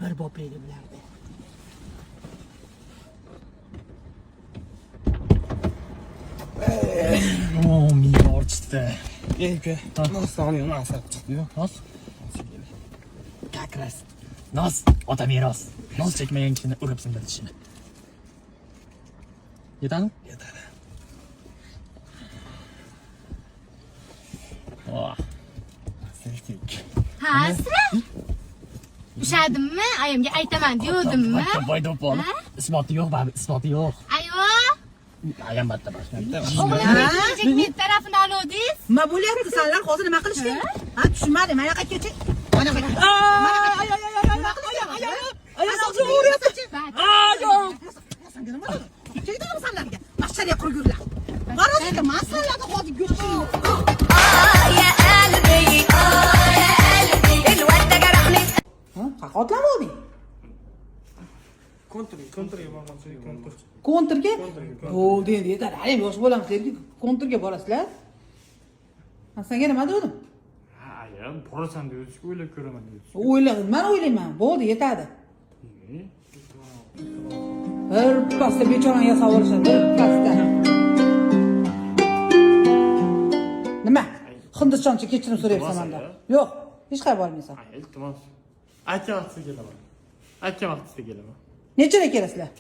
bir bopligi bilardi. Miyam orchdi. Aka, nosni nasab chiqdi-yu. Nos? Как раз. Nos, ota meros. Nos chekmagan kishini urib sindirdi tishini. Yetadimi? Yetadi. Oh. Selfik. Ha, asra? Ushadimmi? Ayamga aytaman diyordimmi? Boyda bo'lib. Isboti yo'q, babi, isboti yo'q. Ayvo! Ayam batta boshqa. O'g'lim men tarafini oluvdingiz? Nima bo'lyapti senlar? Hozir nima qilishgan? Ha, tushunmadim. Mana yoqqa kelchi. Mana yoqqa. Ayol uryapti. Ayol. Senga nima bo'ldi? Chekdingmi senlarga? Mashariya qurgurlar. Qarasizda, masalada hozir go'shini. يا قلبي يا قلبي الواد ده جرحني. Ha, qaqotlama olding. Kontriga borgan so'ng kontur. Kontrga? Bo'ldi endi yetadi. Ayam yosh bo'lamiz derki, kontrga borasizlar. Ha, senga nima dedim? Ha, ayam, borasan deysiz, o'ylab ko'raman deysiz. O'yladim, men o'ylayman. Bo'ldi, yetadi. Bir pasta bechorani yasab olishadi. Bir pasta. Nima? Hindistoncha kechirim so'rayapsan mendan. Yo'q, hech qayerga bormaysan. Iltimos. Aka vaqtida kelaman. Aka vaqtida kelaman. Nechada kelasizlar?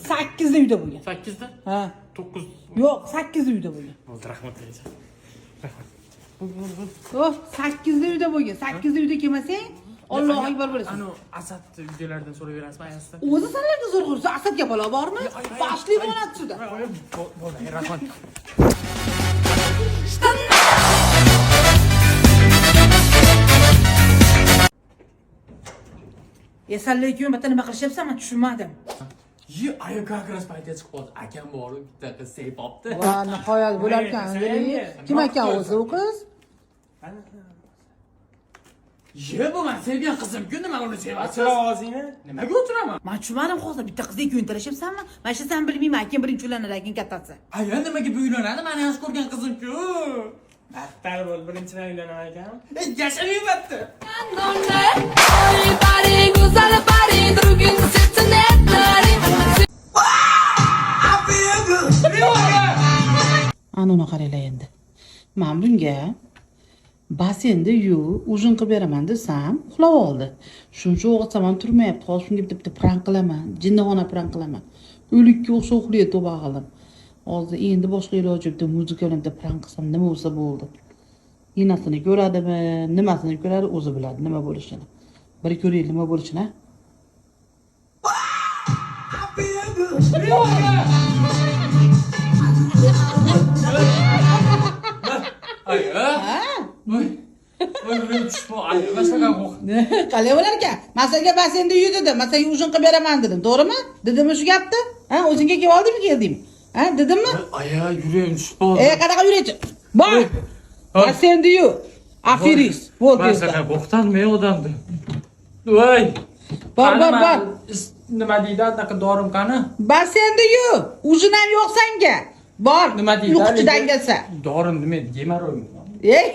8da uyda bo'lgan. 8da? Ha. 9. Yo'q, 8da uyda bo'lgan. Bo'ldi, rahmat aytsan. Yo'q, 8da uyda bo'lgan. 8da uyda kelmasang, Allohu akbar bo'lasan. Anu Asad uydalardan so'rayverasizmi ayasizdan? O'zi senlarga zo'r qilsa, Asadga bola bormi? Boshli bo'ladi shuda. Bo'ldi, rahmat. Esanlik-ku, bitta nima qilishyapsan, men tushunmadim. Yi, aya как раз paytga chiqib qoldi. Akam borib bitta qiz sevibdi. Va nihoyat bo'lar ekan. Kim ekan o'zi u qiz? Ye, bu men sevgan qizim-ku, nima uni sevasiz? Ochira og'zingni. Nimaga o'tiraman? Men tushunmadim hozir bitta qizdek ko'ntirishyapsanmi? Mana shu sen bilmayman, kim birinchi uylanadi, kim kattasi. Aya nimaga bu uylanadi? Meni yaxshi ko'rgan qizim-ku. Battar bo'l, birinchidan uylanaman ekan. Yashayapti. Ой, парень, гузал парень, другим сердце нет дари. Anuni qaranglar endi. Men bunga basenni ujin qilib beraman desam, uxlab oldi. Shuncha o'g'itsam turmayapti. Hozir shunga bitta prank qilaman, jinnixona prank qilaman. O'likka o'xshab uxlaydi to'ba qildim. Hozir endi boshqa iloji bitta muzika bilan bitta prank qilsam nima bo'lsa bo'ldi. Enasini ko'radimi, nimasini ko'radi, o'zi biladi nima bo'lishini. Bir ko'raylik nima bo'lishini. Aya. Voy. Voy, men tushib aya, masaga qo'q. Qalay bo'lar ekan? Men senga basenni uy dedim, men senga ujin qilib beraman dedim, to'g'rimi? Dedimmi shu gapni? Ha, o'zingga kelib oldingmi, keldingmi? Ha, dedimmi? Aya, yuragim tushib qoldi. Qanaqa yuraychi? Bor. Basenni uy. Afiris. Bo'ldi. Masaga qo'qtanmi odamni? Voy. Bor. Nima deydi, anaqa dorim qani? Basenni uy. Ujin ham yo'q senga. Bor. Nima deydi? Uyquchidan kelsa. Dorim nima? Yemaroymi? Ey,